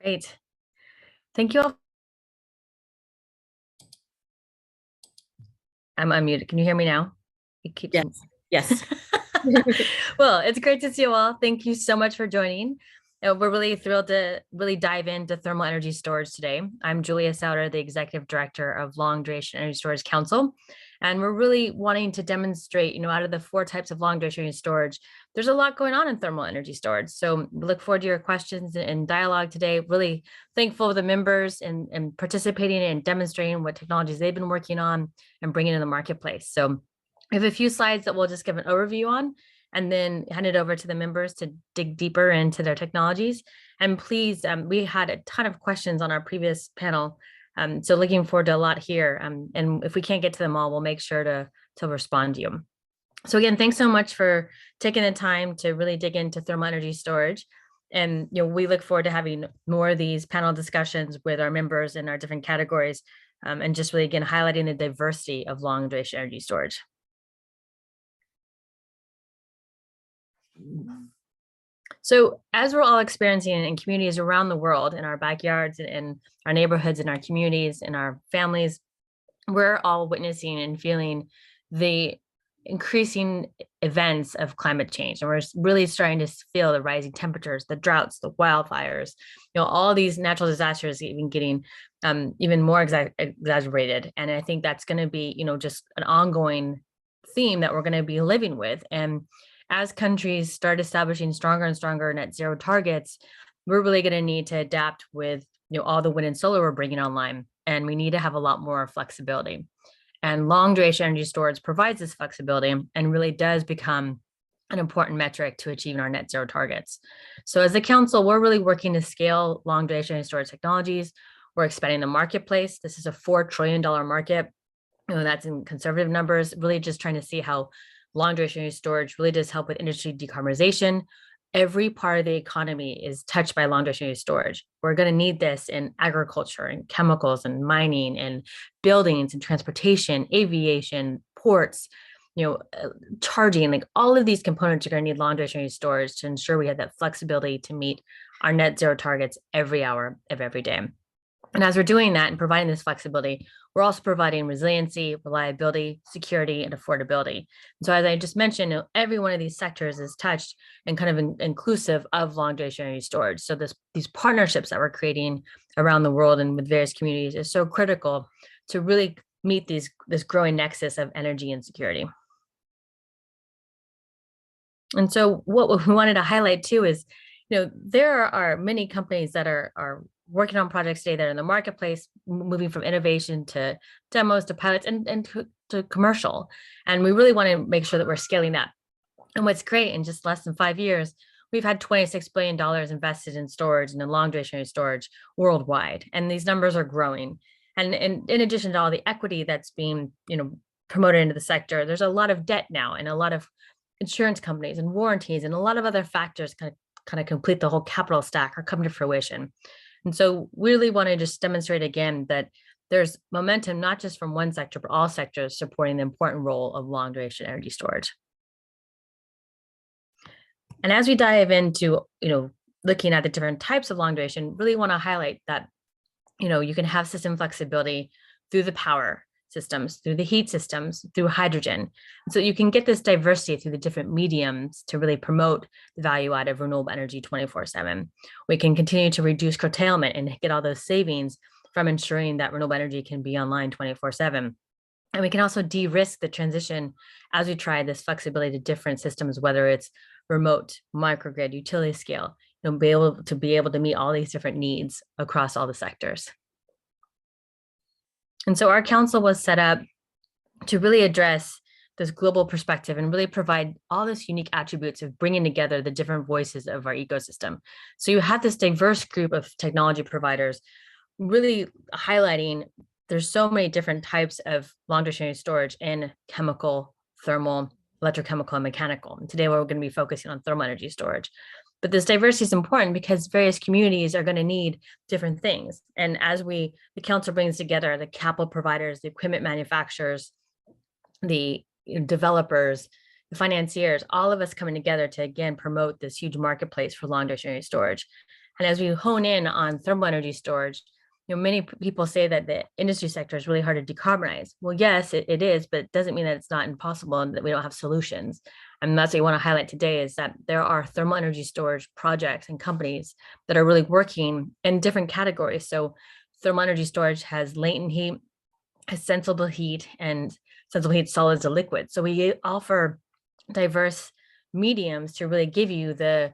Great. Thank you all. I'm unmuted. Can you hear me now? It keeps. Yes. Well, it's great to see you all. Thank you so much for joining. We're really thrilled to really dive into thermal energy storage today. I'm Julia Sauter, the Executive Director of Long Duration Energy Storage Council. And we're really wanting to demonstrate, out of the 4 types of long duration energy storage, there's a lot going on in thermal energy storage. So we look forward to your questions and dialogue today. Really thankful for the members and participating and demonstrating what technologies they've been working on and bringing in the marketplace. So we have a few slides that we'll just give an overview on and then hand it over to the members to dig deeper into their technologies. And please, we had a ton of questions on our previous panel. So looking forward to a lot here. And if we can't get to them all, we'll make sure to respond to you. So again, thanks so much for taking the time to really dig into thermal energy storage. And we look forward to having more of these panel discussions with our members in our different categories, and just really, again, highlighting the diversity of long duration energy storage. So as we're all experiencing in communities around the world, in our backyards, in our neighborhoods, in our communities, in our families, we're all witnessing and feeling the increasing events of climate change. And we're really starting to feel the rising temperatures, the droughts, the wildfires, all these natural disasters even getting even more exaggerated. And I think that's going to be, just an ongoing theme that we're going to be living with. And as countries start establishing stronger and stronger net zero targets, we're really going to need to adapt with all the wind and solar we're bringing online, and we need to have a lot more flexibility. And long duration energy storage provides this flexibility and really does become an important metric to achieving our net zero targets. So as a council, we're really working to scale long duration energy storage technologies. We're expanding the marketplace. This is a $4 trillion market. That's in conservative numbers, really just trying to see how long duration energy storage really does help with industry decarbonization. Every part of the economy is touched by long duration energy storage. We're going to need this in agriculture and chemicals and mining and buildings and transportation, aviation, ports, charging, like all of these components are going to need long duration energy storage to ensure we have that flexibility to meet our net zero targets every hour of every day. And as we're doing that and providing this flexibility, we're also providing resiliency, reliability, security, and affordability. And so as I just mentioned, every one of these sectors is touched and kind of inclusive of long duration energy storage. So these partnerships that we're creating around the world and with various communities is so critical to really meet this growing nexus of energy and security. And so what we wanted to highlight too is, there are many companies that are working on projects today that are in the marketplace, moving from innovation to demos to pilots and to commercial. And we really want to make sure that we're scaling that. And what's great, in just less than 5 years, we've had $26 billion invested in storage and in long duration storage worldwide. And these numbers are growing. And in addition to all the equity that's being, promoted into the sector, there's a lot of debt now and a lot of insurance companies and warranties and a lot of other factors kind of complete the whole capital stack are coming to fruition. And so we really want to just demonstrate again that there's momentum, not just from one sector, but all sectors supporting the important role of long duration energy storage. And as we dive into, looking at the different types of long duration, really want to highlight that, you can have system flexibility through the power systems, through the heat systems, through hydrogen. So you can get this diversity through the different mediums to really promote the value add of renewable energy 24/7. We can continue to reduce curtailment and get all those savings from ensuring that renewable energy can be online 24/7. And we can also de-risk the transition as we try this flexibility to different systems, whether it's remote, microgrid, utility scale, be able to meet all these different needs across all the sectors. And so our council was set up to really address this global perspective and really provide all this unique attributes of bringing together the different voices of our ecosystem. So you have this diverse group of technology providers really highlighting there's so many different types of long duration storage in chemical, thermal, electrochemical, and mechanical. And today we're going to be focusing on thermal energy storage. But this diversity is important because various communities are going to need different things. And as the council brings together the capital providers, the equipment manufacturers, the developers, the financiers, all of us coming together to, again, promote this huge marketplace for long duration storage. And as we hone in on thermal energy storage, many people say that the industry sector is really hard to decarbonize. Well, yes, it is, but it doesn't mean that it's not impossible and that we don't have solutions. And that's what we want to highlight today, is that there are thermal energy storage projects and companies that are really working in different categories. So thermal energy storage has latent heat, has sensible heat, and sensible heat solids to liquids. So we offer diverse mediums to really give you the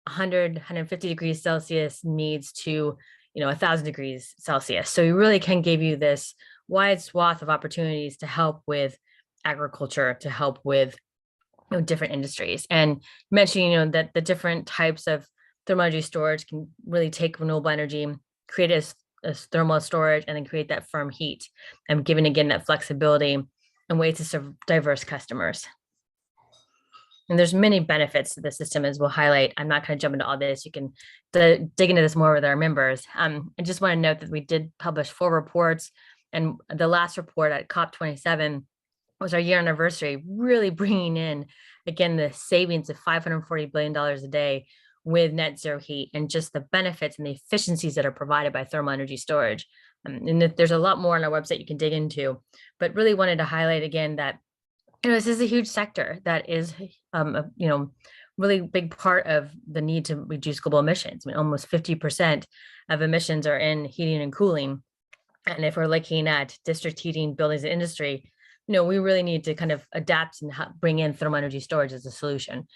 100, 150 degrees Celsius needs to 1,000 degrees Celsius. So we really can give you this wide swath of opportunities to help with agriculture, to help with different industries. And mentioning that the different types of thermal energy storage can really take renewable energy, create a thermal storage, and then create that firm heat, and giving again that flexibility and ways to serve diverse customers. And there's many benefits to the system, as we'll highlight. I'm not going to jump into all this. You can dig into this more with our members. I just want to note that we did publish 4 reports, and the last report at COP27 was our year anniversary, really bringing in, again, the savings of $540 billion a day with net zero heat, and just the benefits and the efficiencies that are provided by thermal energy storage. And there's a lot more on our website you can dig into, but really wanted to highlight again that this is a huge sector that is, really big part of the need to reduce global emissions. I mean, almost 50% of emissions are in heating and cooling. And if we're looking at district heating, buildings, and industry, we really need to kind of adapt and bring in thermal energy storage as a solution.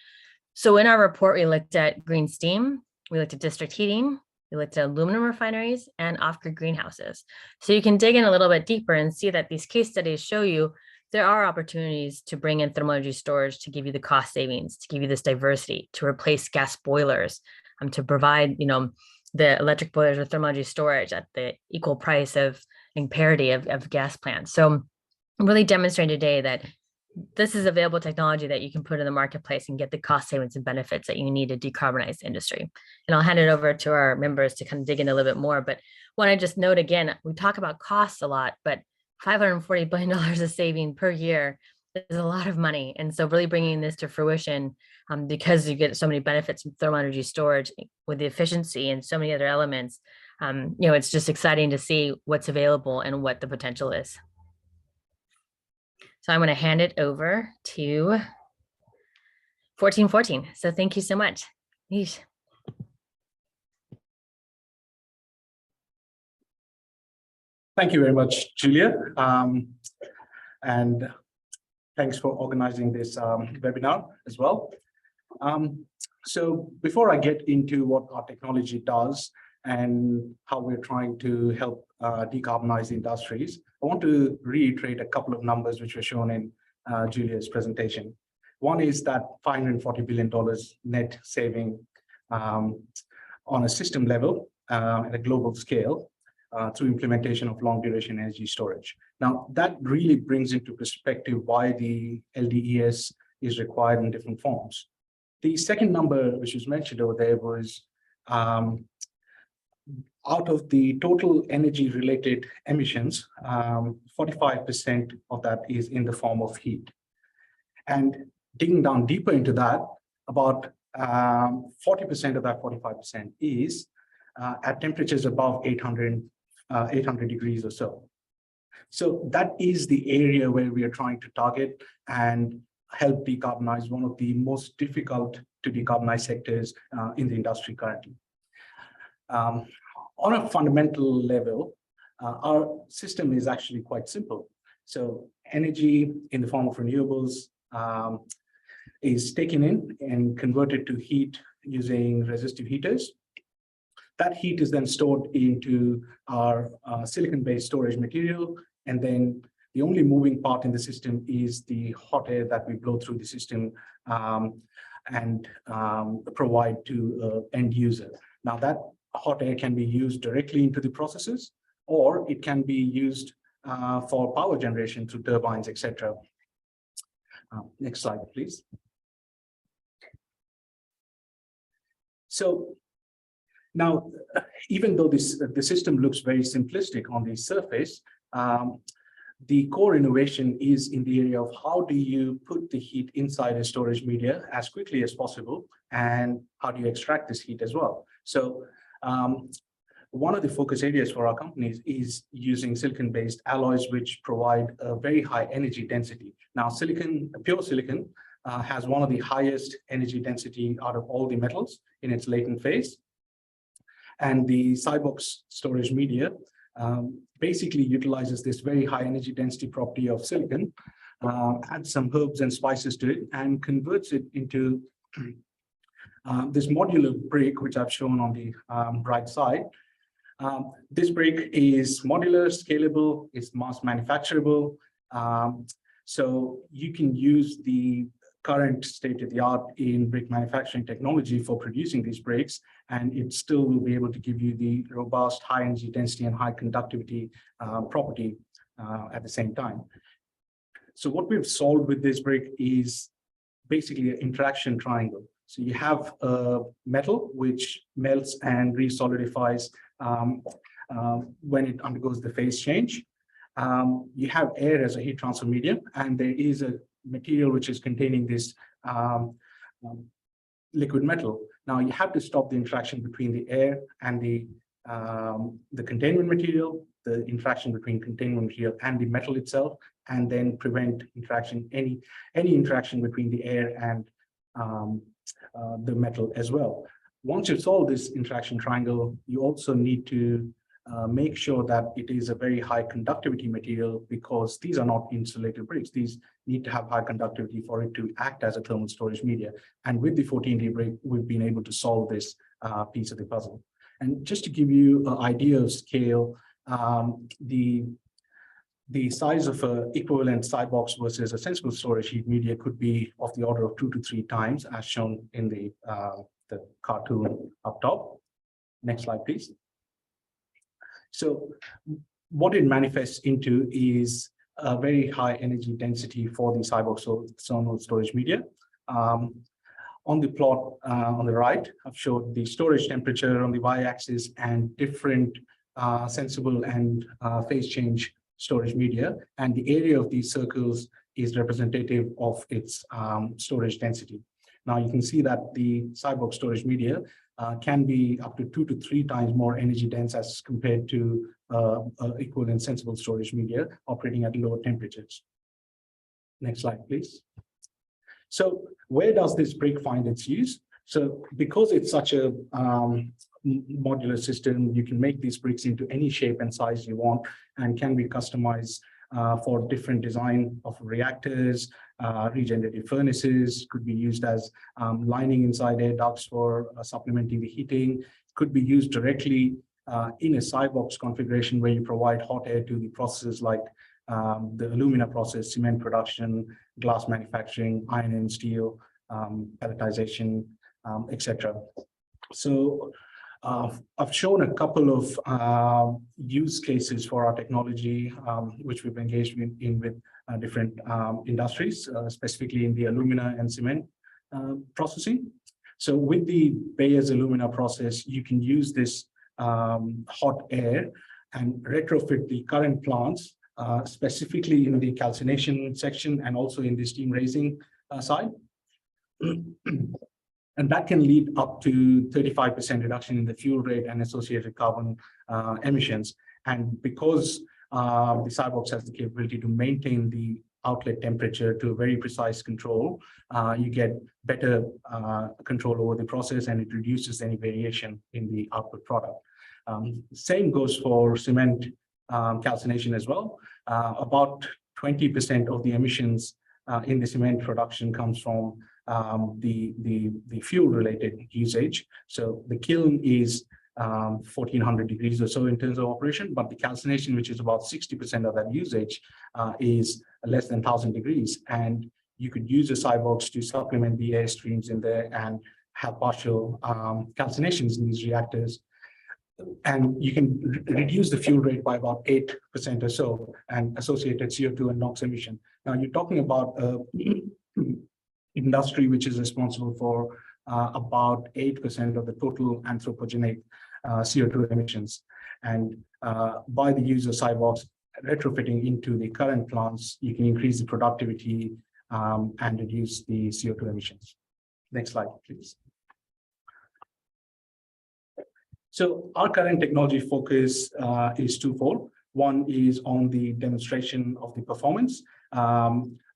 So in our report, we looked at green steam, we looked at district heating, we looked at aluminum refineries, and off-grid greenhouses. So you can dig in a little bit deeper and see that these case studies show you there are opportunities to bring in thermal energy storage to give you the cost savings, to give you this diversity, to replace gas boilers, to provide, the electric boilers with thermal energy storage at the equal price of and parity of gas plants. So I'm really demonstrating today that this is available technology that you can put in the marketplace and get the cost savings and benefits that you need to decarbonize the industry. And I'll hand it over to our members to kind of dig in a little bit more. But want to just note again, we talk about costs a lot, but $540 billion of saving per year is a lot of money. And so really bringing this to fruition, because you get so many benefits from thermal energy storage with the efficiency and so many other elements, it's just exciting to see what's available and what the potential is. So I'm going to hand it over to 1414. So thank you so much. Yeesh. Thank you very much, Julia. And thanks for organizing this webinar as well. So before I get into what our technology does and how we're trying to help decarbonize the industries, I want to reiterate a couple of numbers which were shown in Julia's presentation. One is that $540 billion net saving on a system level at a global scale through implementation of long duration energy storage. Now, that really brings into perspective why the LDES is required in different forms. The second number, which was mentioned over there, was out of the total energy related emissions, 45% of that is in the form of heat. And digging down deeper into that, about 40% of that 45% is at temperatures above 800 degrees or so. So that is the area where we are trying to target and help decarbonize one of the most difficult to decarbonize sectors in the industry currently. On a fundamental level, our system is actually quite simple. So energy in the form of renewables is taken in and converted to heat using resistive heaters. That heat is then stored into our silicon-based storage material, and then the only moving part in the system is the hot air that we blow through the system and provide to end user. Now that hot air can be used directly into the processes, or it can be used for power generation through turbines, etc. Next slide, please. So now, even though the system looks very simplistic on the surface, the core innovation is in the area of how do you put the heat inside a storage media as quickly as possible, and how do you extract this heat as well. So One of the focus areas for our companies is using silicon-based alloys, which provide a very high energy density. Now, pure silicon, has one of the highest energy density out of all the metals in its latent phase. And the Cybox storage media basically utilizes this very high energy density property of silicon, adds some herbs and spices to it, and converts it into this modular brick, which I've shown on the right side. This brick is modular, scalable, it's mass manufacturable. So you can use the current state-of-the-art in brick manufacturing technology for producing these bricks, and it still will be able to give you the robust high energy density and high conductivity property at the same time. So what we've solved with this brick is basically an interaction triangle. So you have a metal which melts and resolidifies when it undergoes the phase change. You have air as a heat transfer medium, and there is a material which is containing this liquid metal. Now you have to stop the interaction between the air and the containment material, the interaction between containment material and the metal itself, and then prevent interaction, any interaction between the air and the metal as well. Once you solve this interaction triangle, you also need to make sure that it is a very high conductivity material, because these are not insulated bricks. These need to have high conductivity for it to act as a thermal storage media. And with the 14D brick, we've been able to solve this piece of the puzzle. And just to give you an idea of scale, the size of an equivalent Cybox versus a sensible storage heat media could be of the order of 2 to 3 times, as shown in the cartoon up top. Next slide, please. So what it manifests into is a very high energy density for the Cybox thermal storage media. On the plot on the right, I've showed the storage temperature on the y-axis and different sensible and phase change storage media, and the area of these circles is representative of its storage density. Now you can see that the Cybox storage media can be up to 2 to 3 times more energy dense as compared to equivalent sensible storage media operating at lower temperatures. Next slide, please. So where does this brick find its use? So because it's such a modular system, you can make these bricks into any shape and size you want, and can be customized for different design of reactors, regenerative furnaces, could be used as lining inside air ducts for supplementing the heating, could be used directly in a Cybox configuration where you provide hot air to the processes like the alumina process, cement production, glass manufacturing, iron and steel, pelletization, etc. So I've shown a couple of use cases for our technology, which we've engaged in with different industries, specifically in the alumina and cement processing. So with the Bayer's alumina process, you can use this hot air and retrofit the current plants, specifically in the calcination section and also in the steam raising side. And that can lead up to 35% reduction in the fuel rate and associated carbon emissions. And because the Cybox has the capability to maintain the outlet temperature to a very precise control, you get better control over the process, and it reduces any variation in the output product. Same goes for cement calcination as well. About 20% of the emissions in the cement production comes from the fuel-related usage. So the kiln is 1400 degrees or so in terms of operation, but the calcination, which is about 60% of that usage, is less than 1000 degrees. And you could use a Cybox to supplement the air streams in there and have partial calcinations in these reactors. And you can reduce the fuel rate by about 8% or so, and associated CO2 and NOx emission. Now you're talking about industry which is responsible for about 8% of the total anthropogenic CO2 emissions. And by the use of Cybox retrofitting into the current plants, you can increase the productivity and reduce the CO2 emissions. Next slide, please. So our current technology focus is twofold. One is on the demonstration of the performance.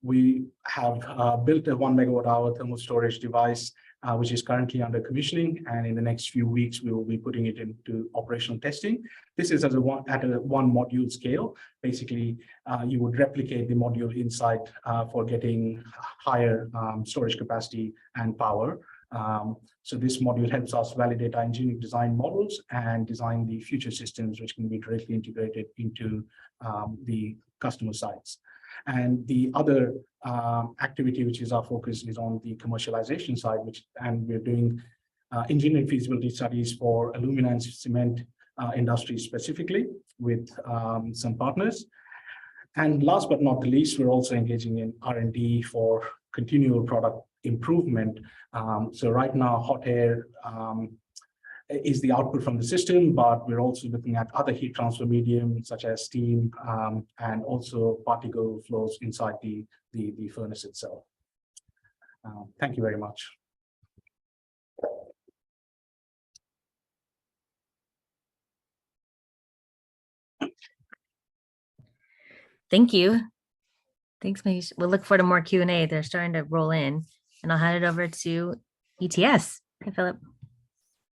We have built a 1 MWh thermal storage device, which is currently under commissioning, and in the next few weeks we will be putting it into operational testing. This is at a one module scale. Basically, you would replicate the module inside for getting higher storage capacity and power. So this module helps us validate our engineering design models and design the future systems which can be directly integrated into the customer sites. And the other activity, which is our focus, is on the commercialization side, and we're doing engineering feasibility studies for aluminum and cement industry specifically with some partners. And last but not the least, we're also engaging in R&D for continual product improvement. So right now, hot air is the output from the system, but we're also looking at other heat transfer mediums such as steam and also particle flows inside the furnace itself. Thank you very much. Thank you. Thanks, Mahesh. We'll look forward to more Q&A. They're starting to roll in, and I'll hand it over to ETS. Hi, Philip.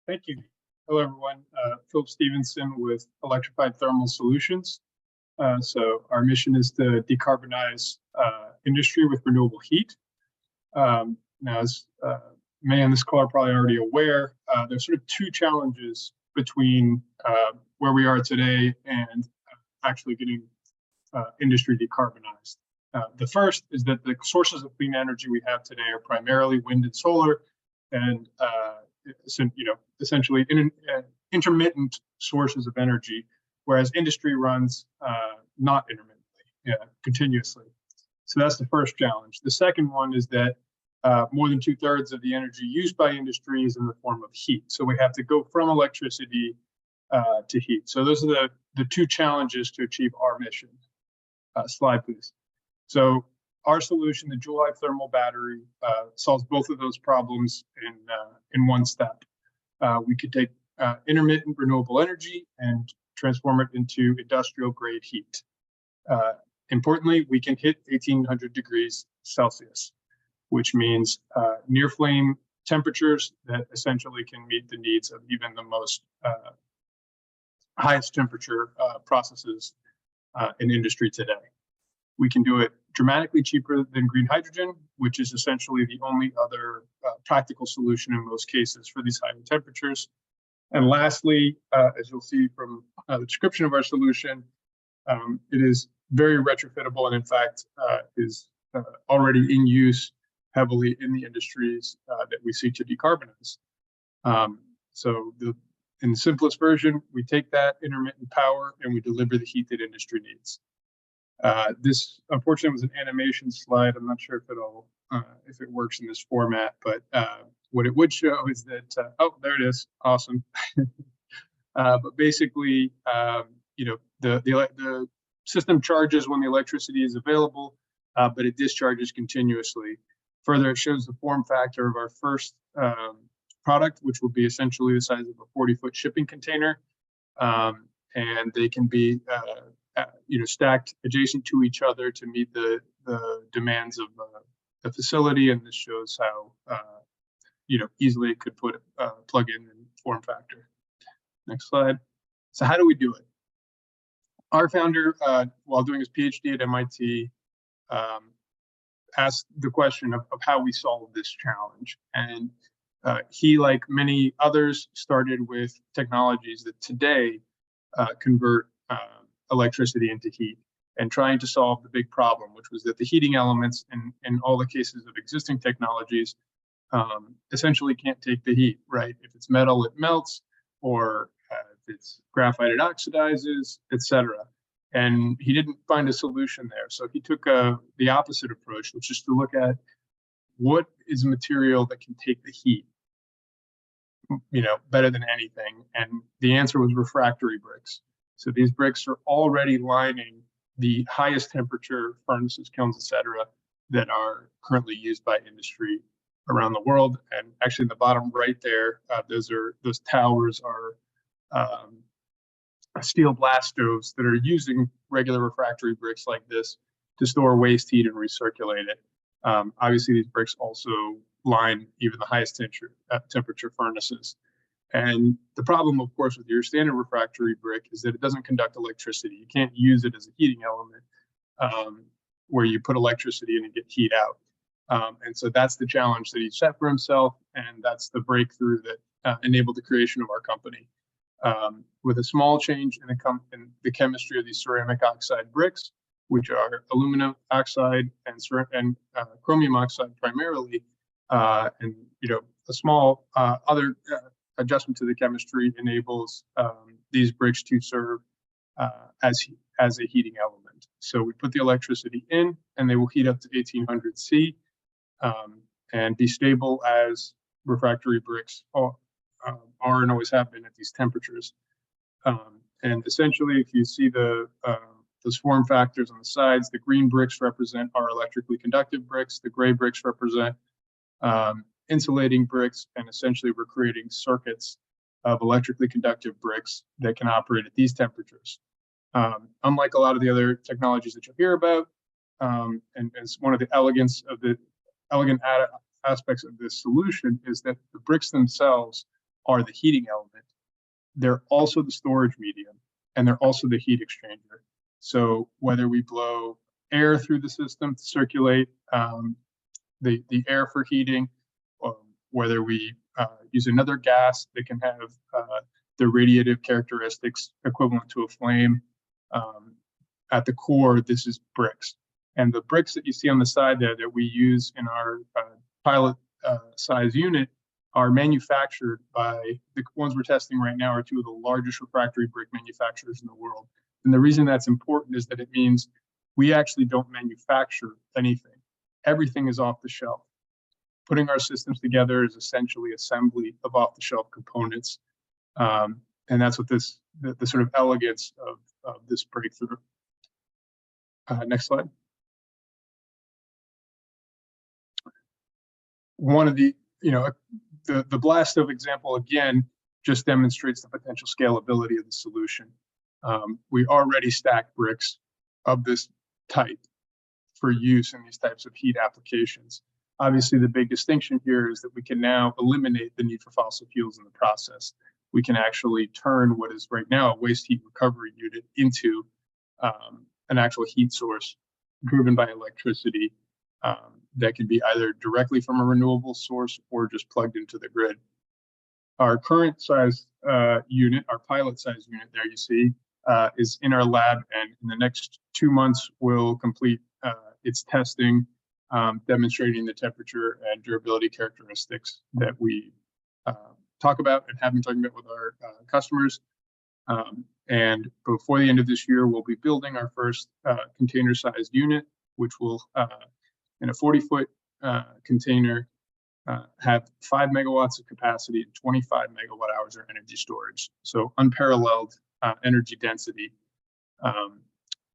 Thank you. Hello, everyone. Philip Stevenson with Electrified Thermal Solutions. So our mission is to decarbonize industry with renewable heat. Now, as many on this call are probably already aware, there's sort of two challenges between where we are today and actually getting industry decarbonized. The first is that the sources of clean energy we have today are primarily wind and solar, and essentially intermittent sources of energy, whereas industry runs not intermittently, continuously. So that's the first challenge. The second one is that more than 2/3 of the energy used by industry is in the form of heat. So we have to go from electricity to heat. So those are the two challenges to achieve our mission. Slide, please. So our solution, the Joule Life Thermal Battery, solves both of those problems in one step. We could take intermittent renewable energy and transform it into industrial grade heat. Importantly, we can hit 1800 degrees Celsius, which means near flame temperatures that essentially can meet the needs of even the most highest temperature processes in industry today. We can do it dramatically cheaper than green hydrogen, which is essentially the only other practical solution in most cases for these higher temperatures. And lastly, as you'll see from the description of our solution, it is very retrofittable and in fact is already in use heavily in the industries that we seek to decarbonize. So in the simplest version, we take that intermittent power and we deliver the heat that industry needs. This unfortunately was an animation slide. I'm not sure if it works in this format, but what it would show is that oh, there it is, awesome. But basically, the system charges when the electricity is available, but it discharges continuously. Further, it shows the form factor of our first product, which will be essentially the size of a 40-foot shipping container, and they can be stacked adjacent to each other to meet the demands of the facility. And this shows how easily it could plug in and form factor. Next slide. So how do we do it? Our founder, while doing his PhD at MIT, asked the question of how we solve this challenge. And he, like many others, started with technologies that today convert electricity into heat, and trying to solve the big problem, which was that the heating elements in all the cases of existing technologies essentially can't take the heat, right? If it's metal, it melts, or if it's graphite, it oxidizes, etc. And he didn't find a solution there. So he took the opposite approach, which is to look at what is a material that can take the heat, better than anything. And the answer was refractory bricks. So these bricks are already lining the highest temperature furnaces, kilns, etc., that are currently used by industry around the world. And actually, in the bottom right there, those towers are steel blast stoves that are using regular refractory bricks like this to store waste heat and recirculate it. Obviously, these bricks also line even the highest temperature furnaces. And the problem, of course, with your standard refractory brick is that it doesn't conduct electricity. You can't use it as a heating element where you put electricity in and get heat out. And so that's the challenge that he set for himself, and that's the breakthrough that enabled the creation of our company. With a small change in the chemistry of these ceramic oxide bricks, which are aluminum oxide and chromium oxide primarily, and a small other adjustment to the chemistry enables these bricks to serve as a heating element. So we put the electricity in, and they will heat up to 1800 C and be stable as refractory bricks are and always have been at these temperatures. And essentially, if you see those form factors on the sides, the green bricks represent our electrically conductive bricks, the gray bricks represent insulating bricks, and essentially we're creating circuits of electrically conductive bricks that can operate at these temperatures. Unlike a lot of the other technologies that you'll hear about, and it's one of the elegant aspects of this solution is that the bricks themselves are the heating element. They're also the storage medium, and they're also the heat exchanger. So whether we blow air through the system to circulate the air for heating, whether we use another gas that can have the radiative characteristics equivalent to a flame, at the core, this is bricks. And the bricks that you see on the side there that we use in our pilot size unit are manufactured by the ones we're testing right now are two of the largest refractory brick manufacturers in the world. And the reason that's important is that it means we actually don't manufacture anything. Everything is off the shelf. Putting our systems together is essentially assembly of off-the-shelf components. And that's what the sort of elegance of this breakthrough. Next slide. One of the blast stove example, again, just demonstrates the potential scalability of the solution. We already stack bricks of this type for use in these types of heat applications. Obviously, the big distinction here is that we can now eliminate the need for fossil fuels in the process. We can actually turn what is right now a waste heat recovery unit into an actual heat source driven by electricity that can be either directly from a renewable source or just plugged into the grid. Our current size unit, our pilot size unit there you see, is in our lab, and in the next 2 months we'll complete its testing, demonstrating the temperature and durability characteristics that we talk about and have been talking about with our customers. And before the end of this year, we'll be building our first container-sized unit, which will, in a 40-foot container, have 5 megawatts of capacity and 25 megawatt hours of energy storage. So unparalleled energy density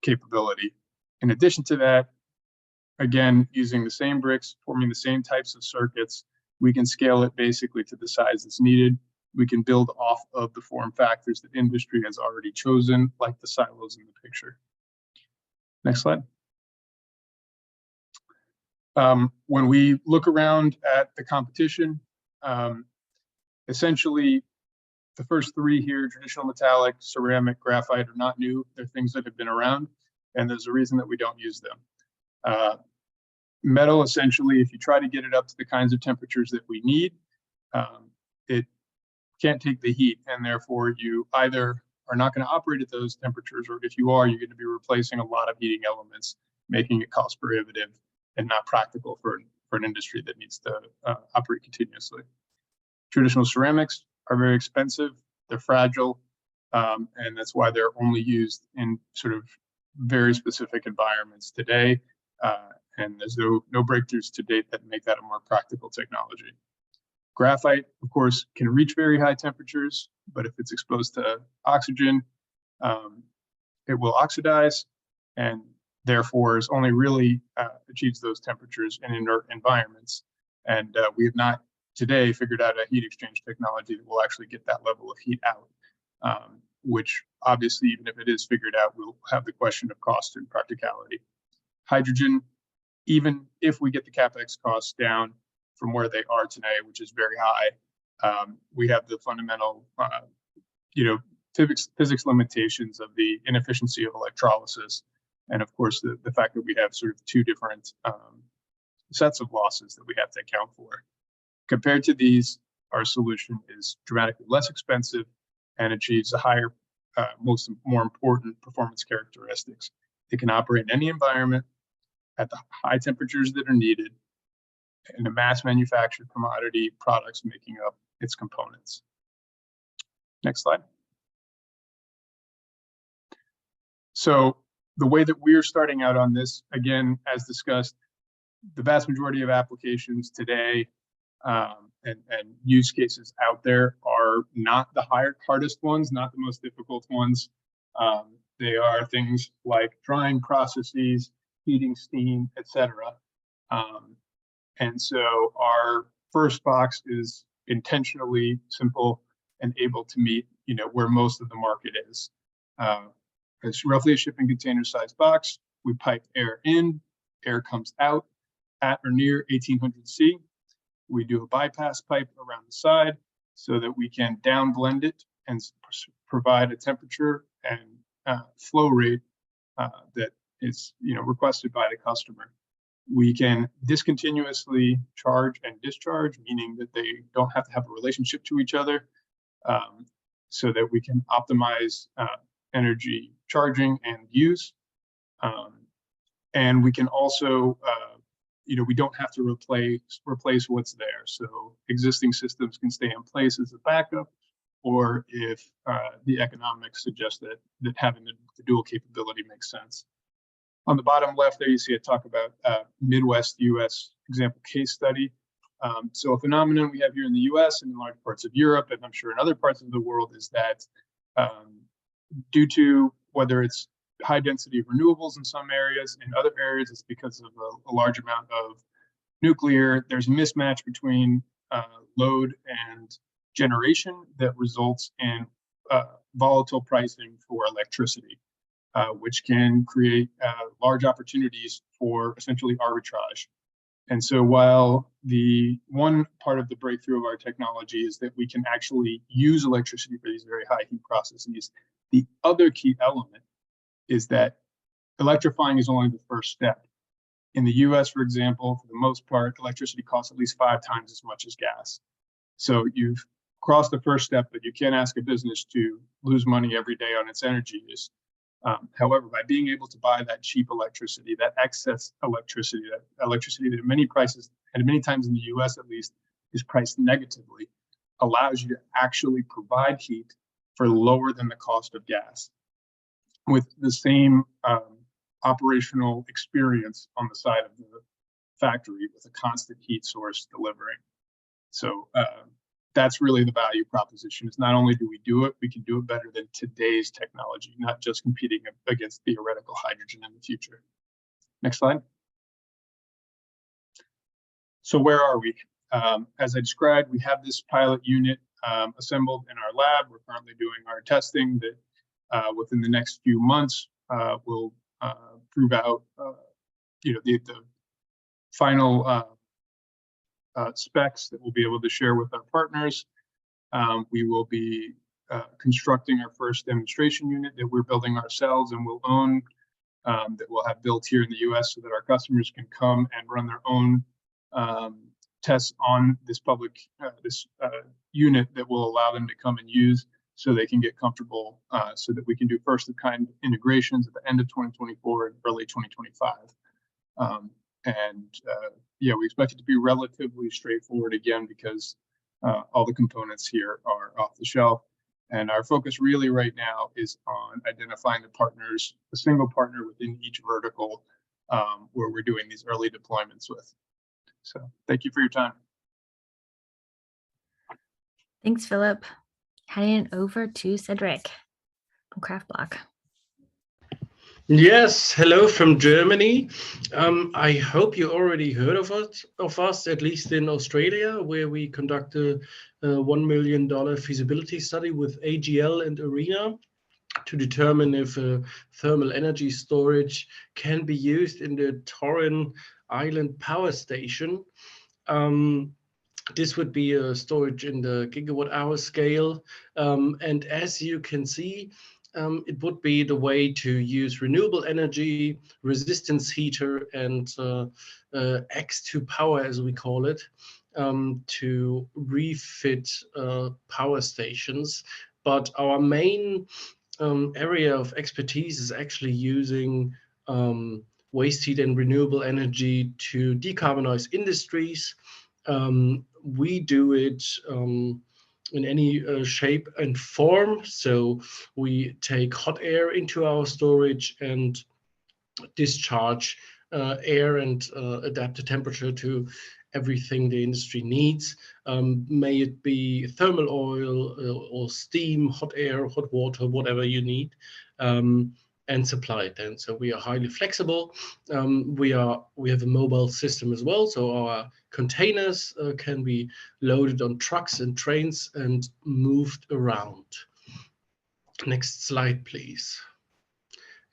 capability. In addition to that, again, using the same bricks, forming the same types of circuits, we can scale it basically to the size that's needed. We can build off of the form factors that industry has already chosen, like the silos in the picture. Next slide. When we look around at the competition, essentially the first three here, traditional metallic, ceramic, graphite, are not new. They're things that have been around, and there's a reason that we don't use them. Metal, essentially, if you try to get it up to the kinds of temperatures that we need, it can't take the heat, and therefore you either are not going to operate at those temperatures, or if you are, you're going to be replacing a lot of heating elements, making it cost prohibitive and not practical for an industry that needs to operate continuously. Traditional ceramics are very expensive, they're fragile, and that's why they're only used in sort of very specific environments today. And there's no breakthroughs to date that make that a more practical technology. Graphite, of course, can reach very high temperatures, but if it's exposed to oxygen, it will oxidize, and therefore is only really achieves those temperatures in inert environments. And we have not today figured out a heat exchange technology that will actually get that level of heat out. which obviously, even if it is figured out, we'll have the question of cost and practicality. Hydrogen, even if we get the CapEx costs down from where they are today, which is very high, we have the fundamental, physics limitations of the inefficiency of electrolysis, and of course the fact that we have sort of two different sets of losses that we have to account for. Compared to these, our solution is dramatically less expensive and achieves a higher, more important performance characteristics. It can operate in any environment at the high temperatures that are needed in a mass manufactured commodity products making up its components. Next slide. So the way that we're starting out on this, again, as discussed, the vast majority of applications today and use cases out there are not the hardest ones, not the most difficult ones. They are things like drying processes, heating steam, etc. And so our first box is intentionally simple and able to meet, where most of the market is. It's roughly a shipping container sized box. We pipe air in, air comes out at or near 1800 C. We do a bypass pipe around the side so that we can down blend it and provide a temperature and flow rate that is requested by the customer. We can discontinuously charge and discharge, meaning that they don't have to have a relationship to each other, so that we can optimize energy charging and use. And we can also, we don't have to replace what's there. So existing systems can stay in place as a backup, or if the economics suggest that having the dual capability makes sense. On the bottom left there, you see it talk about Midwest US example case study. So a phenomenon we have here in the US and in large parts of Europe, and I'm sure in other parts of the world, is that due to whether it's high density of renewables in some areas, in other areas it's because of a large amount of nuclear, there's a mismatch between load and generation that results in volatile pricing for electricity. Which can create large opportunities for essentially arbitrage. And so while the one part of the breakthrough of our technology is that we can actually use electricity for these very high heat processes, the other key element is that electrifying is only the first step. In the US, for example, for the most part, electricity costs at least 5 times as much as gas. So you've crossed the first step, but you can't ask a business to lose money every day on its energy use. However, by being able to buy that cheap electricity, that excess electricity, that at many prices, and many times in the US at least, is priced negatively, allows you to actually provide heat for lower than the cost of gas with the same operational experience on the side of the factory with a constant heat source delivering. So that's really the value proposition. Is not only do we do it, we can do it better than today's technology, not just competing against theoretical hydrogen in the future. Next slide. So where are we? As I described, we have this pilot unit assembled in our lab. We're currently doing our testing that within the next few months will prove out the final specs that we'll be able to share with our partners. We will be constructing our first demonstration unit that we're building ourselves and will own, that we'll have built here in the US so that our customers can come and run their own tests on this public unit that will allow them to come and use so they can get comfortable, so that we can do first of kind integrations at the end of 2024 and early 2025. Yeah, we expect it to be relatively straightforward again because all the components here are off the shelf. And our focus really right now is on identifying the partners, a single partner within each vertical where we're doing these early deployments with. So thank you for your time. Thanks, Philip. Handing it over to Cedric from Kraftblock. Yes, hello from Germany. I hope you already heard of us, at least in Australia, where we conduct a $1 million feasibility study with AGL and ARENA to determine if thermal energy storage can be used in the Torrens Island power station. Um, this would be a storage in the gigawatt hour scale. And as you can see, it would be the way to use renewable energy, resistance heater, and X2 power, as we call it, to refit power stations. But our main area of expertise is actually using waste heat and renewable energy to decarbonize industries. We do it in any shape and form. So we take hot air into our storage and discharge air and adapt the temperature to everything the industry needs. May it be thermal oil or steam, hot air, hot water, whatever you need. And supply it then. So we are highly flexible. We have a mobile system as well. So our containers can be loaded on trucks and trains and moved around. Next slide, please.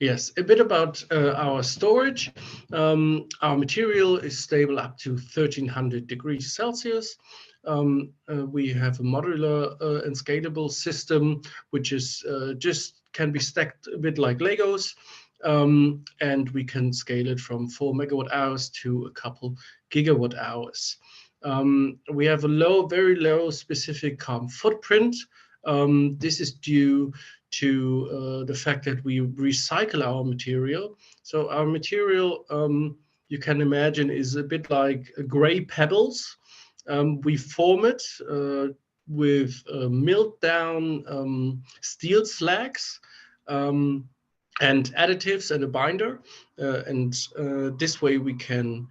Yes, a bit about our storage. Our material is stable up to 1300 degrees Celsius. We have a modular and scalable system, which is just can be stacked a bit like Legos. And we can scale it from 4 megawatt hours to a couple gigawatt hours. We have a very low specific carbon footprint. This is due to the fact that we recycle our material. So our material, you can imagine, is a bit like gray pebbles. We form it with milled down steel slags and additives and a binder. This way we can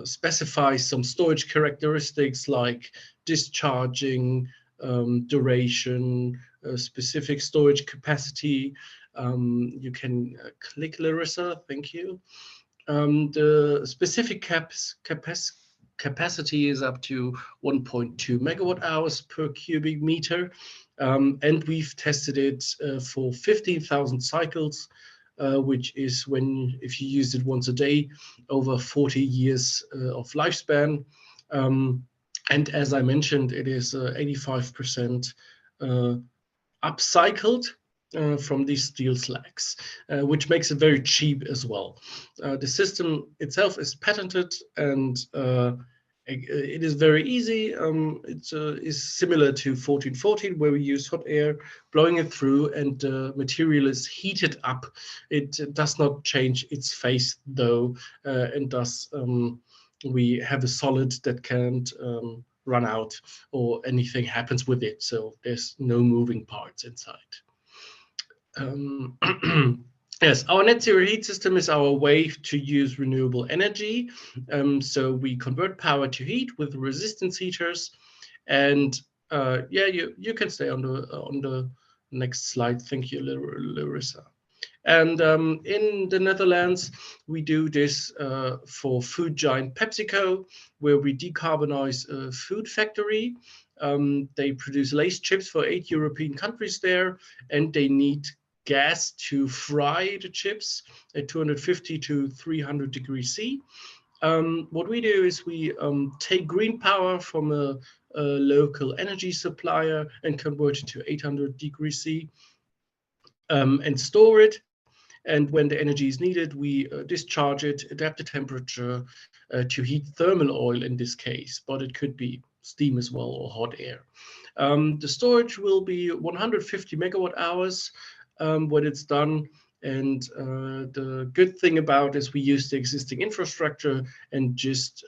specify some storage characteristics like discharging, duration, specific storage capacity. You can click Larissa, thank you. The specific capacity is up to 1.2 megawatt hours per cubic meter. And we've tested it for 15,000 cycles, which is if you use it once a day, over 40 years of lifespan. And as I mentioned, it is 85% upcycled from these steel slags, which makes it very cheap as well. The system itself is patented, and it is very easy. It is similar to 1414, where we use hot air, blowing it through, and the material is heated up. It does not change its phase, though, and thus we have a solid that can't run out or anything happens with it. So there's no moving parts inside. Yes, our net zero heat system is our way to use renewable energy. So we convert power to heat with resistance heaters. And yeah, you can stay on the next slide. Thank you, Larissa. And in the Netherlands, we do this for food giant PepsiCo, where we decarbonize a food factory. They produce Lay's chips for 8 European countries there, and they need gas to fry the chips at 250 to 300 degrees C. What we do is we take green power from a local energy supplier and convert it to 800 degrees C and store it. And when the energy is needed, we discharge it, adapt the temperature to heat thermal oil in this case, but it could be steam as well or hot air. The storage will be 150 megawatt hours when it's done. And the good thing about is we use the existing infrastructure and just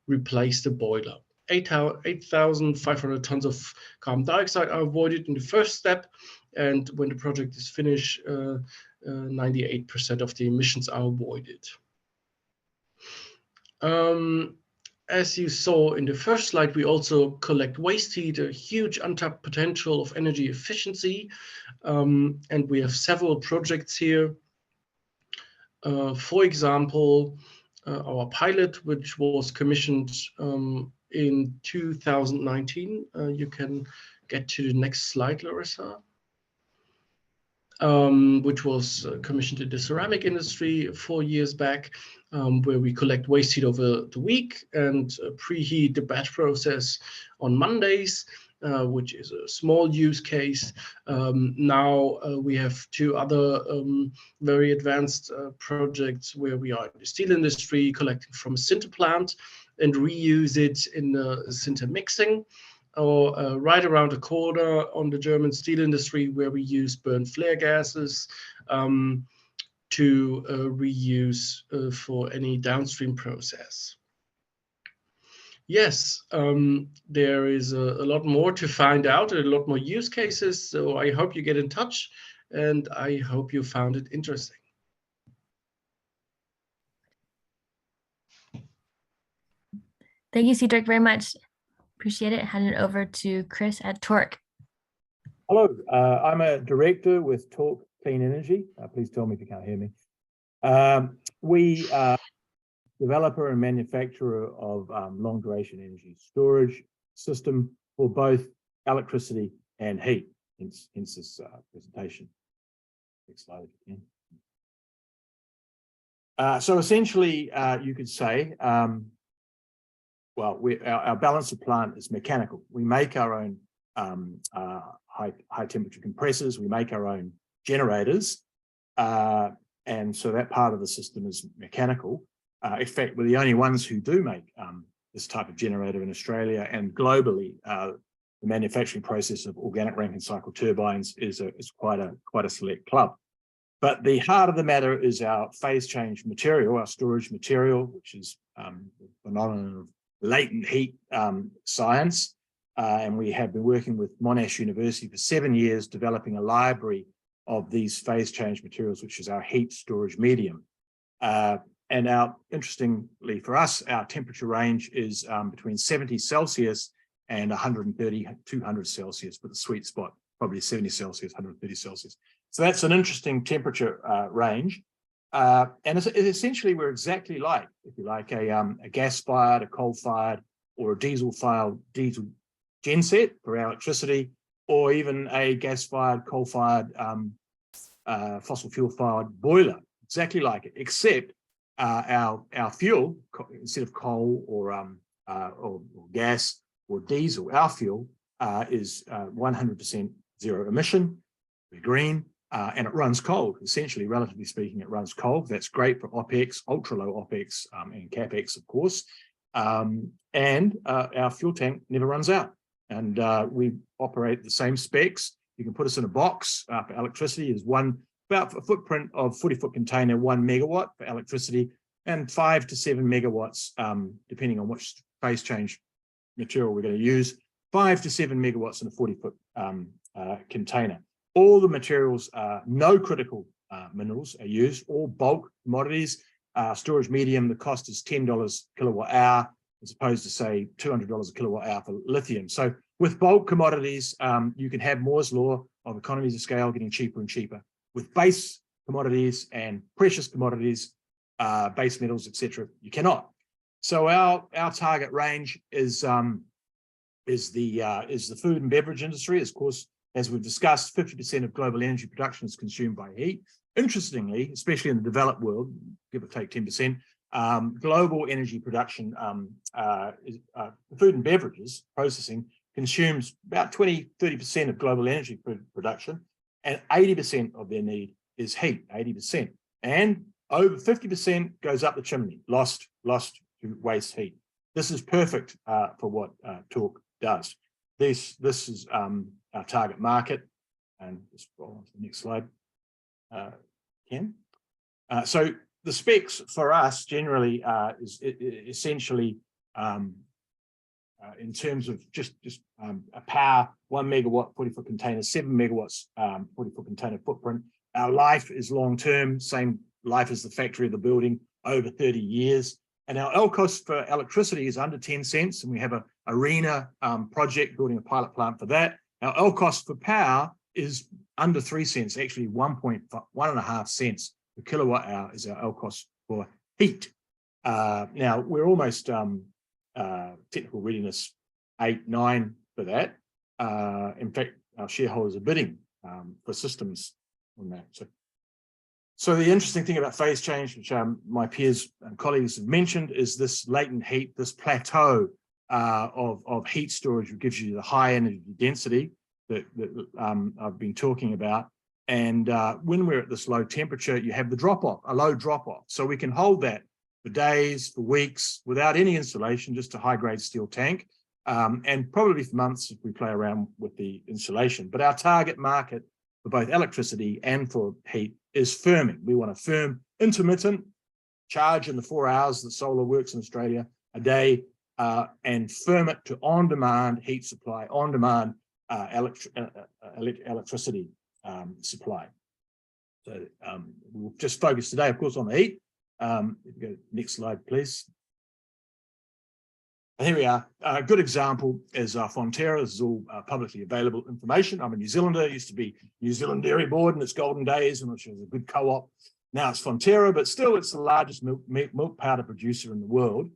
replace the boiler. 8,500 tons of carbon dioxide are avoided in the first step. And when the project is finished, 98% of the emissions are avoided. As you saw in the first slide, we also collect waste heat, a huge untapped potential of energy efficiency. And we have several projects here. For example, our pilot, which was commissioned in 2019. You can get to the next slide, Larissa. Which was commissioned in the ceramic industry 4 years back, where we collect waste heat over the week and preheat the batch process on Mondays, which is a small use case. Now we have 2 other very advanced projects where we are in the steel industry collecting from a sinter plant and reuse it in the sinter mixing. Or right around the corner on the German steel industry, where we use burnt flare gases to reuse for any downstream process. Yes, there is a lot more to find out, and a lot more use cases. So I hope you get in touch, and I hope you found it interesting. Thank you, Cedric, very much. Appreciate it. Hand it over to Chris at TORC. Hello, I'm a director with TORC Clean Energy. Please tell me if you can't hear me. We are developer and manufacturer of long duration energy storage system for both electricity and heat, hence this presentation. Next slide if you can. So essentially, you could say, well, our balance of plant is mechanical. We make our own high temperature compressors. We make our own generators. And so that part of the system is mechanical. In fact, we're the only ones who do make this type of generator in Australia, and globally, the manufacturing process of organic Rankine cycle turbines is quite a select club. But the heart of the matter is our phase change material, our storage material, which is the phenomenon of latent heat science. And we have been working with Monash University for 7 years, developing a library of these phase change materials, which is our heat storage medium. And interestingly for us, our temperature range is between 70 Celsius and 130, 200 Celsius, with a sweet spot, probably 70 Celsius, 130 Celsius. So that's an interesting temperature range. And essentially, we're exactly like, if you like, a gas-fired, a coal-fired, or a diesel-fired genset for electricity, or even a gas-fired, coal-fired, fossil fuel-fired boiler, exactly like it, except our fuel, instead of coal or gas or diesel, our fuel is 100% zero emission, we're green, and it runs cold. Essentially, relatively speaking, it runs cold. That's great for OPEX, ultra low OPEX, and CAPEX, of course. And our fuel tank never runs out. And we operate the same specs. You can put us in a box for electricity. Is about a footprint of 40-foot container, 1 megawatt for electricity, and 5 to 7 megawatts, depending on which phase change material we're going to use. 5 to 7 megawatts in a 40-foot container. All the materials, no critical minerals are used, all bulk commodities. Storage medium, the cost is $10 kilowatt hour, as opposed to, say, $200 a kilowatt hour for lithium. So with bulk commodities, you can have Moore's law of economies of scale getting cheaper and cheaper. With base commodities and precious commodities, base metals, etc., you cannot. So our target range is the food and beverage industry. Of course, as we've discussed, 50% of global energy production is consumed by heat. Interestingly, especially in the developed world, give or take 10%, global energy production, food and beverages processing consumes about 20-30% of global energy production, and 80% of their need is heat, 80%. And over 50% goes up the chimney, lost to waste heat. This is perfect for what TORC does. This is our target market, and just roll on to the next slide, Ken. So the specs for us generally is essentially in terms of just a power, 1 megawatt 40-foot container, 7 megawatts 40-foot container footprint. Our life is long-term, same life as the factory of the building, over 30 years. And our L cost for electricity is under 10 cents, and we have a ARENA project building a pilot plant for that. Our L cost for power is under 3 cents, actually 1.5 cents per kilowatt hour is our L cost for heat. Now we're almost technical readiness 8, 9 for that. In fact, our shareholders are bidding for systems on that. So the interesting thing about phase change, which my peers and colleagues have mentioned, is this latent heat, this plateau of heat storage, which gives you the high energy density that I've been talking about. And when we're at this low temperature, you have the drop-off, a low drop-off. So we can hold that for days, for weeks, without any insulation, just a high-grade steel tank, and probably for months if we play around with the insulation. But our target market for both electricity and for heat is firming. We want a firm, intermittent charge in the 4 hours that solar works in Australia a day, and firm it to on-demand heat supply, on-demand electricity supply. So we'll just focus today, of course, on the heat. If you go next slide, please. Here we are. A good example is Fonterra. This is all publicly available information. I'm a New Zealander. It used to be New Zealand Dairy Board in its golden days, in which it was a good co-op. Now it's Fonterra, but still it's the largest milk powder producer in the world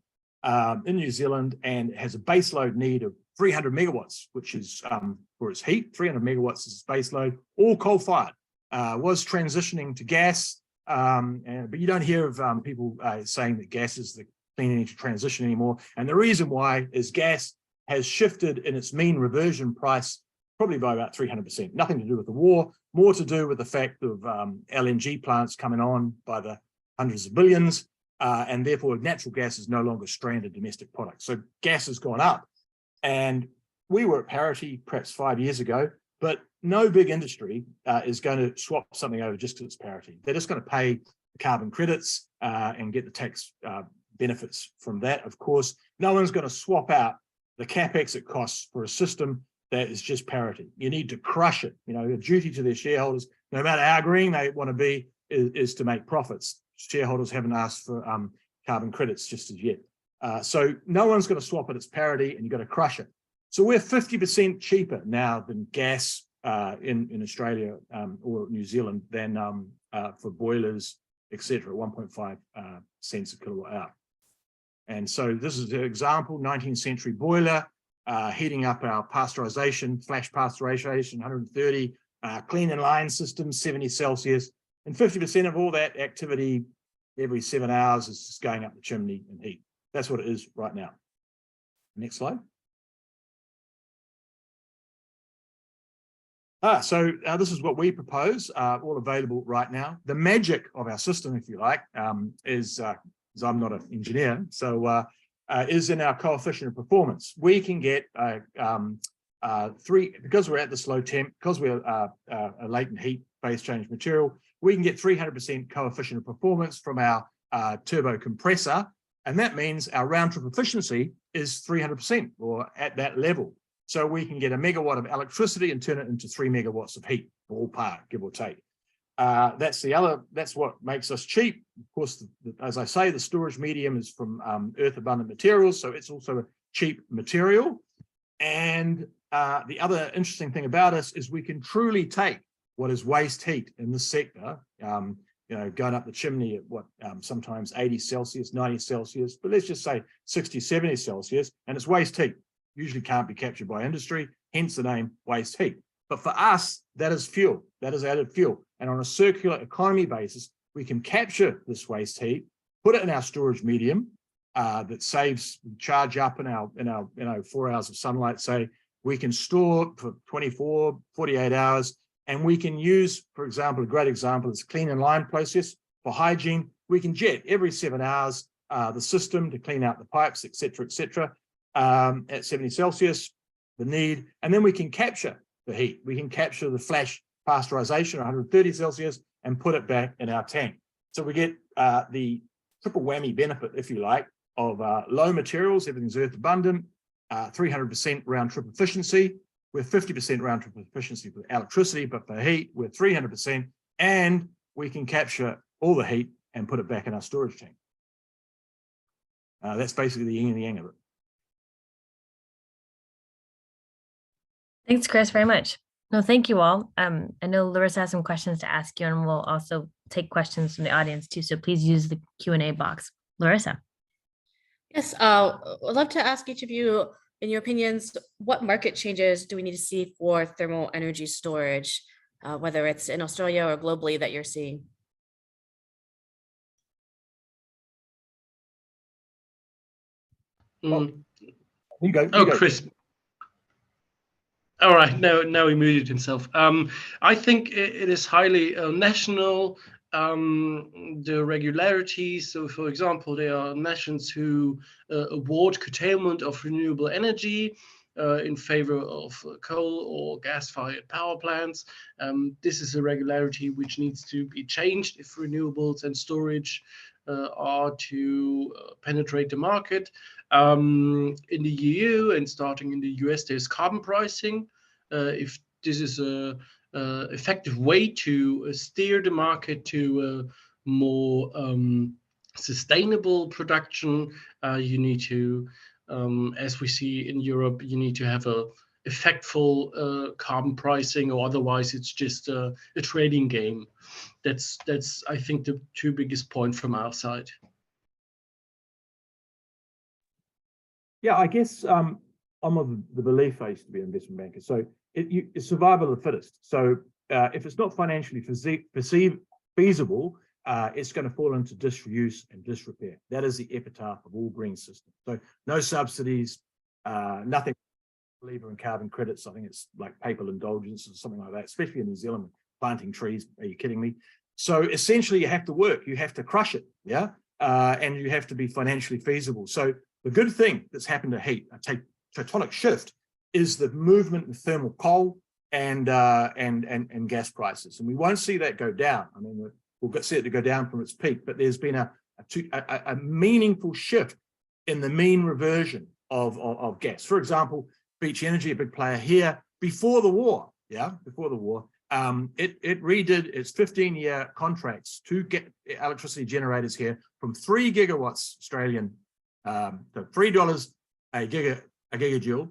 in New Zealand, and it has a baseload need of 300 megawatts, which is for its heat. 300 megawatts is its baseload, all coal-fired. Was transitioning to gas, but you don't hear of people saying that gas is the clean energy transition anymore. And the reason why is gas has shifted in its mean reversion price probably by about 300%. Nothing to do with the war, more to do with the fact of LNG plants coming on by the hundreds of billions, and therefore natural gas is no longer stranded domestic product. So gas has gone up, and we were at parity perhaps 5 years ago, but no big industry is going to swap something over just to its parity. They're just going to pay the carbon credits and get the tax benefits from that. Of course, no one's going to swap out the capex it costs for a system that is just parity. You need to crush it. You know, the duty to their shareholders, no matter how green they want to be, is to make profits. Shareholders haven't asked for carbon credits just as yet. So no one's going to swap at its parity, and you've got to crush it. So we're 50% cheaper now than gas in Australia or New Zealand than for boilers, etc. 1.5 cents a kilowatt hour. And so this is an example, 19th century boiler, heating up our pasteurization, flash pasteurization, 130, clean and line system, 70 Celsius, and 50% of all that activity every 7 hours is just going up the chimney in heat. That's what it is right now. Next slide. So this is what we propose, all available right now. The magic of our system, if you like, is I'm not an engineer, so is in our coefficient of performance. We can get because we're at this low temp, because we're a latent heat phase change material, we can get 300% coefficient of performance from our turbo compressor, and that means our round trip efficiency is 300% or at that level. So we can get a megawatt of electricity and turn it into 3 megawatts of heat, ballpark, give or take. That's what makes us cheap. Of course, as I say, the storage medium is from earth abundant materials, so it's also a cheap material. And the other interesting thing about us is we can truly take what is waste heat in this sector, you know, going up the chimney at what sometimes 80 Celsius, 90 Celsius, but let's just say 60, 70 Celsius, and it's waste heat. Usually can't be captured by industry, hence the name waste heat. But for us, that is fuel, that is added fuel. And on a circular economy basis, we can capture this waste heat, put it in our storage medium that saves, charge up in our 4 hours of sunlight, say, we can store for 24, 48 hours, and we can use, for example, a great example is clean and line process for hygiene. We can jet every 7 hours the system to clean out the pipes, etc., at 70 Celsius, the need, and then we can capture the heat. We can capture the flash pasteurization, 130 Celsius, and put it back in our tank. So we get the triple whammy benefit, if you like, of low materials, everything's earth abundant, 300% round trip efficiency. We're 50% round trip efficiency for electricity, but for heat, we're 300%, and we can capture all the heat and put it back in our storage tank. That's basically the yin and the yang of it. Thanks, Chris, very much. No, thank you all. I know Larissa has some questions to ask you, and we'll also take questions from the audience too. So please use the Q&A box. Larissa. Yes, I'd love to ask each of you, in your opinions, what market changes do we need to see for thermal energy storage, whether it's in Australia or globally that you're seeing? You go. Oh, Chris. All right, now he muted himself. I think it is highly national, the regularities. So, for example, there are nations who award curtailment of renewable energy in favor of coal or gas-fired power plants. This is a regularity which needs to be changed if renewables and storage are to penetrate the market. In the EU and starting in the US, there's carbon pricing. If this is a effective way to steer the market to more sustainable production, you need to, as we see in Europe, you need to have a effectful carbon pricing, or otherwise it's just a trading game. That's I think the two biggest points from our side. Yeah, I guess I'm of the belief, I used to be an investment banker, so it's survival of the fittest. So if it's not financially feasible, it's going to fall into disuse and disrepair. That is the epitaph of all green systems. So no subsidies, nothing. Believer in carbon credits. I think it's like papal indulgence or something like that, especially in New Zealand, planting trees. Are you kidding me? So essentially you have to work, you have to crush it, yeah? And you have to be financially feasible. So the good thing that's happened to heat, a tectonic shift, is the movement in thermal coal and gas prices. And we won't see that go down. I mean, we'll see it to go down from its peak, but there's been a meaningful shift in the mean reversion of gas. For example, Beach Energy, a big player here, before the war, it redid its 15-year contracts to get electricity generators here from 3 gigawatts Australian, so $3 a gigajoule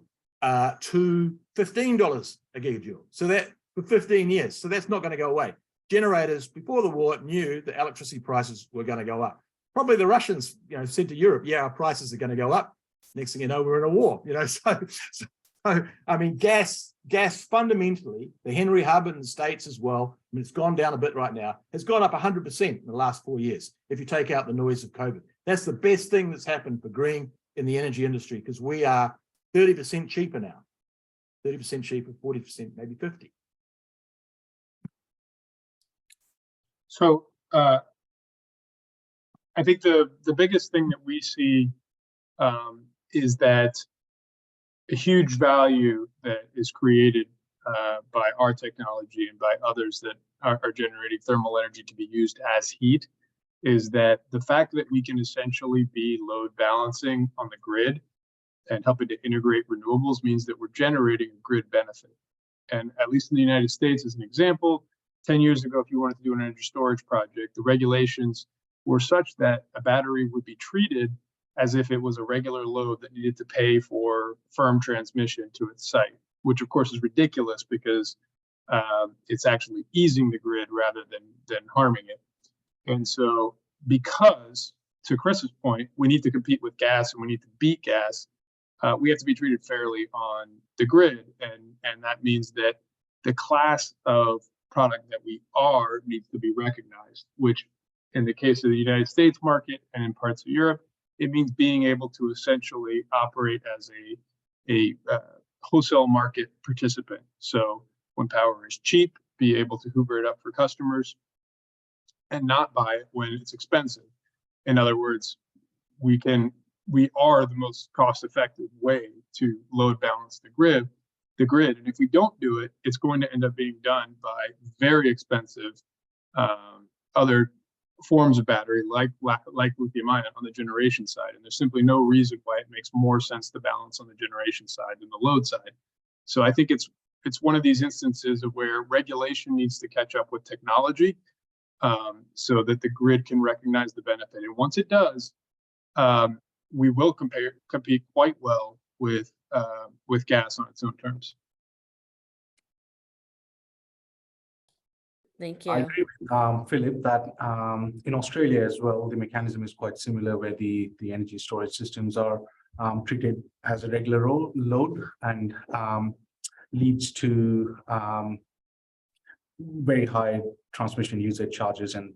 to $15 a gigajoule. So that for 15 years. So that's not going to go away. Generators before the war knew that electricity prices were going to go up. Probably the Russians, said to Europe, yeah, our prices are going to go up. Next thing you know, we're in a war, So, I mean, gas fundamentally, the Henry Hub in the States as well, I mean, it's gone down a bit right now, has gone up 100% in the last 4 years, if you take out the noise of COVID. That's the best thing that's happened for green in the energy industry, because we are 30% cheaper now. 30% cheaper, 40%, maybe 50. So I think the biggest thing that we see is that a huge value that is created by our technology and by others that are generating thermal energy to be used as heat is that the fact that we can essentially be load balancing on the grid and helping to integrate renewables means that we're generating a grid benefit. And at least in the United States, as an example, 10 years ago, if you wanted to do an energy storage project, the regulations were such that a battery would be treated as if it was a regular load that needed to pay for firm transmission to its site, which of course is ridiculous because it's actually easing the grid rather than harming it. And so because, to Chris's point, we need to compete with gas and we need to beat gas, we have to be treated fairly on the grid. And that means that the class of product that we are needs to be recognized, which in the case of the United States market and in parts of Europe, it means being able to essentially operate as a wholesale market participant. So when power is cheap, be able to hoover it up for customers and not buy it when it's expensive. In other words, we are the most cost-effective way to load balance the grid. And if we don't do it, it's going to end up being done by very expensive other forms of battery like lithium-ion on the generation side. And there's simply no reason why it makes more sense to balance on the generation side than the load side. So I think it's one of these instances of where regulation needs to catch up with technology so that the grid can recognize the benefit. And once it does, we will compete quite well with gas on its own terms. Thank I you. agree with Philip that in Australia as well, the mechanism is quite similar, where the energy storage systems are treated as a regular load and leads to very high transmission usage charges and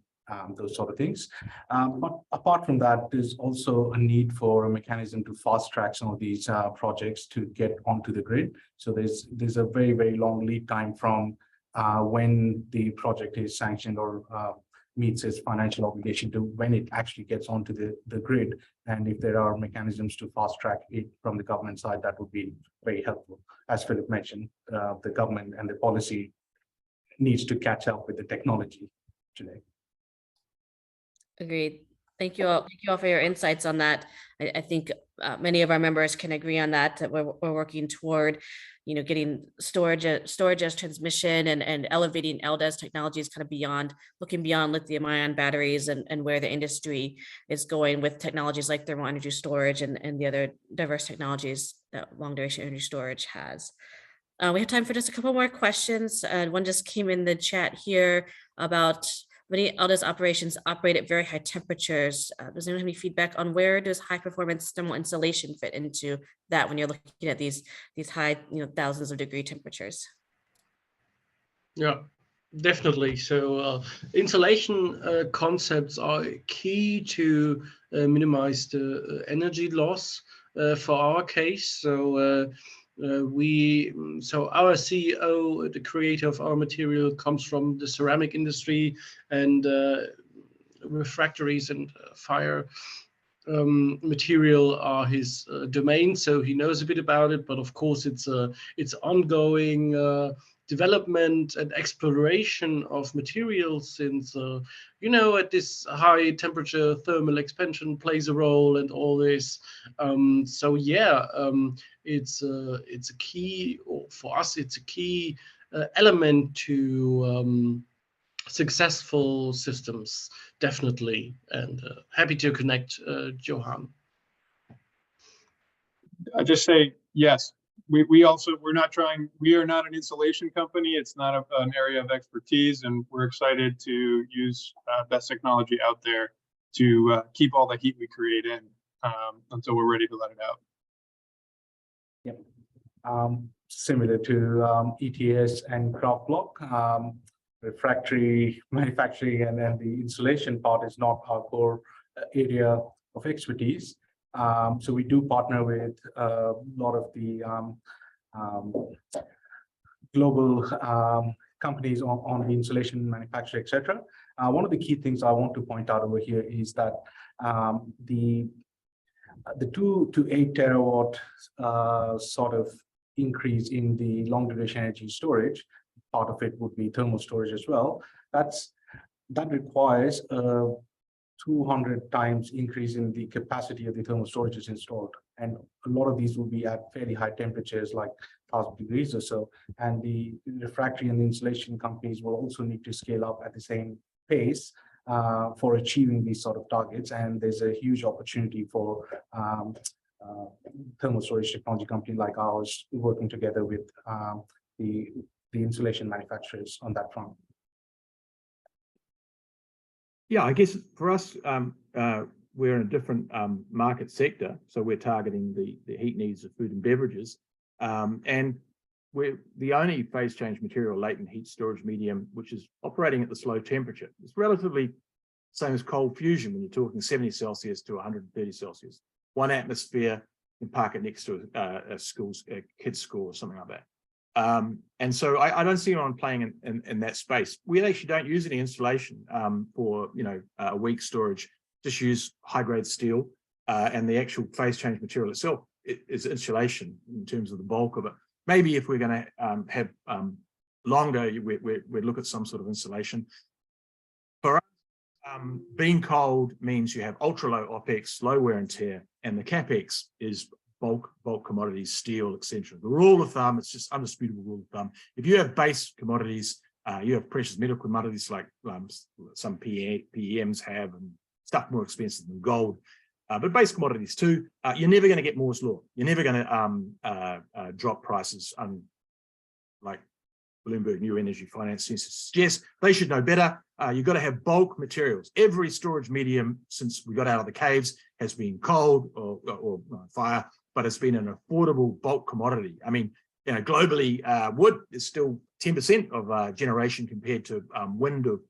those sort of things. But apart from that, there's also a need for a mechanism to fast track some of these projects to get onto the grid. So there's a very, very long lead time from when the project is sanctioned or meets its financial obligation to when it actually gets onto the grid. And if there are mechanisms to fast track it from the government side, that would be very helpful. As Philip mentioned, the government and the policy needs to catch up with the technology today. Agreed. Thank you all. Thank you all for your insights on that. I think many of our members can agree on that. That we're working toward, getting storage as transmission and elevating LDES technologies kind of looking beyond lithium-ion batteries and where the industry is going with technologies like thermal energy storage and the other diverse technologies that long-duration energy storage has. We have time for just a couple more questions. One just came in the chat here about many LDES operations operate at very high temperatures. Does anyone have any feedback on where does high performance thermal insulation fit into that when you're looking at these high, thousands of degree temperatures? Yeah, definitely. So insulation concepts are key to minimize the energy loss for our case. So our CEO, the creator of our material, comes from the ceramic industry, and refractories and fire material are his domain. So he knows a bit about it, but of course it's ongoing development and exploration of materials, since at this high temperature thermal expansion plays a role and all this. So yeah, it's a key, or for us it's a key element to successful systems, definitely. And happy to connect, Johan. I just say yes. We are not an insulation company. It's not an area of expertise, and we're excited to use best technology out there to keep all the heat we create in until we're ready to let it out. Yep. Similar to ETS and Kraftblock, refractory manufacturing and then the insulation part is not our core area of expertise. So we do partner with a lot of the global companies on the insulation manufacture, etc. One of the key things I want to point out over here is that the 2 to 8 terawatt sort of increase in the long duration energy storage, part of it would be thermal storage as well. That requires a 200 times increase in the capacity of the thermal storages installed, and a lot of these will be at fairly high temperatures, like 1,000 degrees or so. And the refractory and the insulation companies will also need to scale up at the same pace for achieving these sort of targets. And there's a huge opportunity for thermal storage technology company like ours working together with the insulation manufacturers on that front. Yeah, I guess for us, we're in a different market sector, so we're targeting the heat needs of food and beverages, and we're the only phase change material latent heat storage medium which is operating at this low temperature. It's relatively same as cold fusion when you're talking 70 Celsius to 130 Celsius. 1 atmosphere, and park it next to a kid's school or something like that. And so I don't see anyone playing in that space. We actually don't use any insulation for a weak storage. Just use high-grade steel, and the actual phase change material itself is insulation in terms of the bulk of it. Maybe if we're going to have longer, we look at some sort of insulation. For us, being cold means you have ultra low OPEX, low wear and tear, and the CapEx is bulk commodities, steel, etc. The rule of thumb, it's just undisputable rule of thumb. If you have base commodities, you have precious metal commodities like some PEMs have, and stuff more expensive than gold, but base commodities too, you're never going to get Moore's law. You're never going to drop prices like Bloomberg New Energy Finance suggests they should know better. You've got to have bulk materials. Every storage medium since we got out of the caves has been coal or fire, but it's been an affordable bulk commodity. I mean, globally, wood is still 10% of generation compared to wind of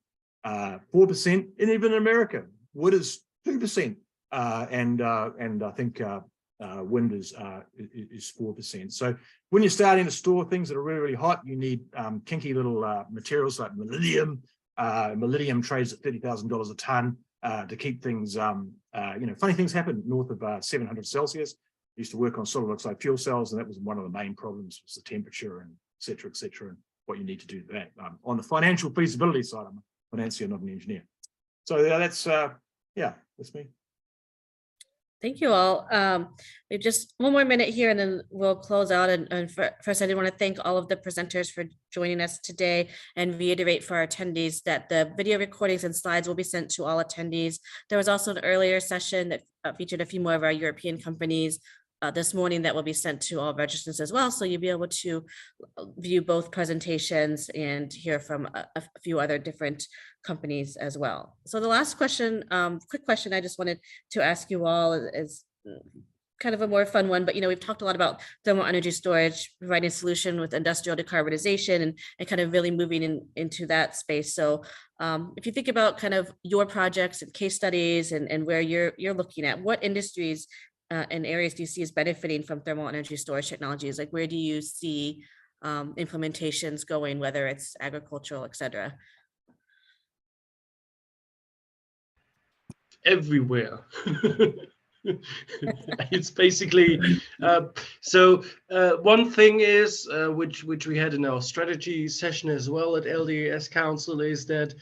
4%, and even in America, wood is 2%, and I think wind is 4%. So when you're starting to store things that are really, really hot, you need kinky little materials like molybdenum. Molybdenum trades at $30,000 a ton to keep things. Funny things happen north of 700 Celsius. I used to work on solid oxide fuel cells, and that was one of the main problems, was the temperature and et cetera, and what you need to do to that. On the financial feasibility side, I'm a financier, not an engineer. So that's me. Thank you all. We have just one more minute here and then we'll close out. And first, I did want to thank all of the presenters for joining us today and reiterate for our attendees that the video recordings and slides will be sent to all attendees. There was also an earlier session that featured a few more of our European companies this morning that will be sent to all registrants as well. So you'll be able to view both presentations and hear from a few other different companies as well. So the last question, quick question I just wanted to ask you all is kind of a more fun one, but we've talked a lot about thermal energy storage, providing a solution with industrial decarbonization and kind of really moving into that space. So if you think about kind of your projects and case studies and where you're looking at, what industries and areas do you see as benefiting from thermal energy storage technologies? Like where do you see implementations going, whether it's agricultural, et cetera? Everywhere. It's basically one thing is which we had in our strategy session as well at LDES Council, is that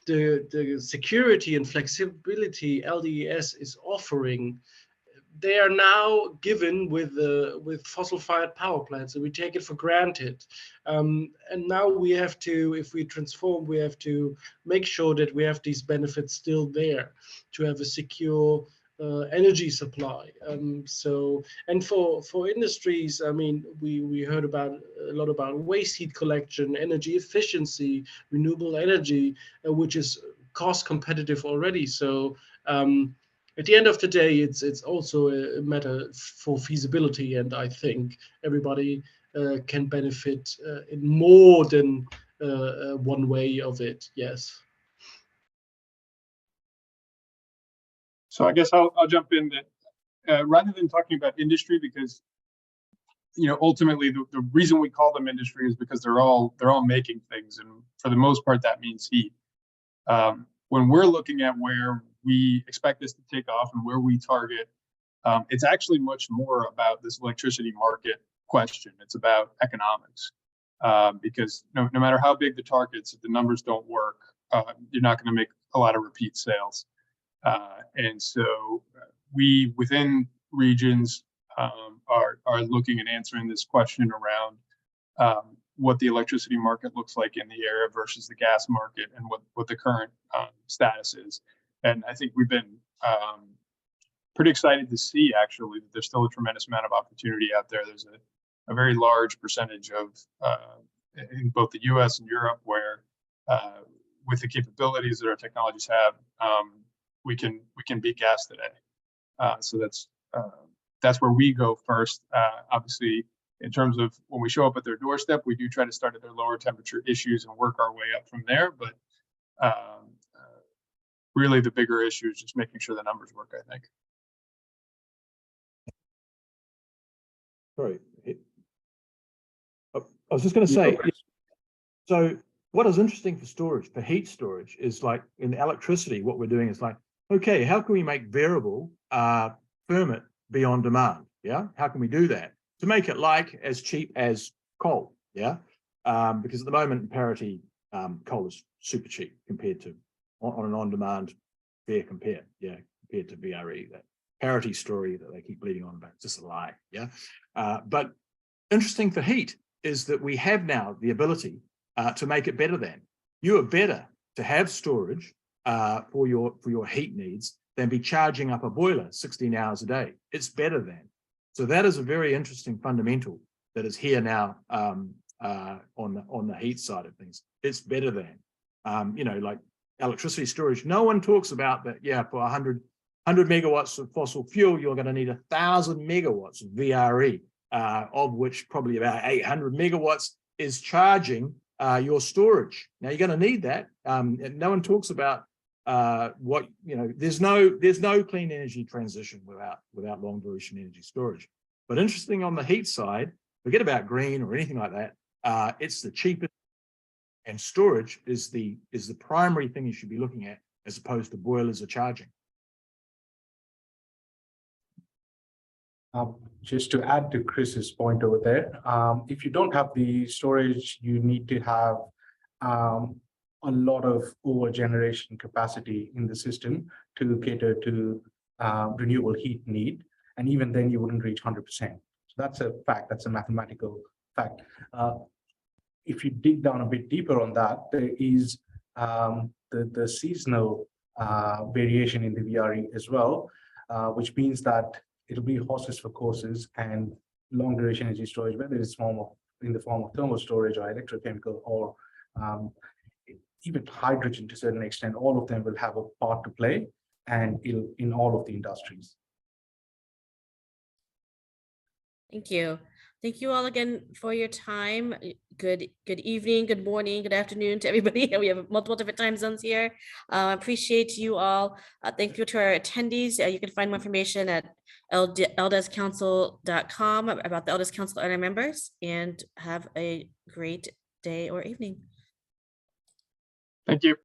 the security and flexibility LDES is offering, they are now given with fossil-fired power plants, and we take it for granted. And now we have to, if we transform, we have to make sure that we have these benefits still there to have a secure energy supply. And for industries, I mean, we heard about a lot about waste heat collection, energy efficiency, renewable energy, which is cost competitive already. So at the end of the day, it's also a matter for feasibility, and I think everybody can benefit in more than one way of it. Yes. So I guess I'll jump in that rather than talking about industry, because ultimately the reason we call them industry is because they're all making things, and for the most part that means heat. When we're looking at where we expect this to take off and where we target, it's actually much more about this electricity market question. It's about economics, because no matter how big the TORC is, if the numbers don't work, you're not going to make a lot of repeat sales. And so we within regions are looking and answering this question around what the electricity market looks like in the area versus the gas market, and what the current status is. And I think we've been pretty excited to see actually that there's still a tremendous amount of opportunity out there. There's a very large percentage of in both the US and Europe where with the capabilities that our technologies have, we can beat gas today. So that's where we go first. Obviously, in terms of when we show up at their doorstep, we do try to start at their lower temperature issues and work our way up from there. But really, the bigger issue is just making sure the numbers work, I think. Sorry, I was just going to say, so what is interesting for storage, for heat storage, is like in electricity, what we're doing is like, okay, how can we make variable firm it beyond demand? Yeah, how can we do that to make it like as cheap as coal? Yeah, because at the moment in parity, coal is super cheap compared to on an on-demand fair compared to VRE. That parity story that they keep bleeding on about, it's just a lie. Yeah, but interesting for heat is that we have now the ability to make it better than. You are better to have storage for your heat needs than be charging up a boiler 16 hours a day. It's better than. So that is a very interesting fundamental that is here now on the heat side of things. It's better than, you know, like electricity storage. No one talks about that. Yeah, for 100 megawatts of fossil fuel, you're going to need 1,000 megawatts of VRE, of which probably about 800 megawatts is charging your storage. Now you're going to need that. And no one talks about what, you know, there's no clean energy transition without long duration energy storage. But interesting on the heat side, forget about green or anything like that. It's the cheapest, and storage is the primary thing you should be looking at, as opposed to boilers or charging. Just to add to Chris's point over there, if you don't have the storage, you need to have a lot of over generation capacity in the system to cater to renewable heat need. And even then you wouldn't reach 100%. So that's a fact, that's a mathematical fact. If you dig down a bit deeper on that, there is the seasonal variation in the VRE as well, which means that it'll be horses for courses, and long duration energy storage, whether it's in the form of thermal storage or electrochemical or even hydrogen to a certain extent, all of them will have a part to play, and in all of the industries. Thank you. Thank you all again for your time. Good evening, good morning, good afternoon to everybody. We have multiple different time zones here. Appreciate you all. Thank you to our attendees. You can find more information at LDEScouncil.com about the LDES Council and our members, and have a great day or evening. Thank you.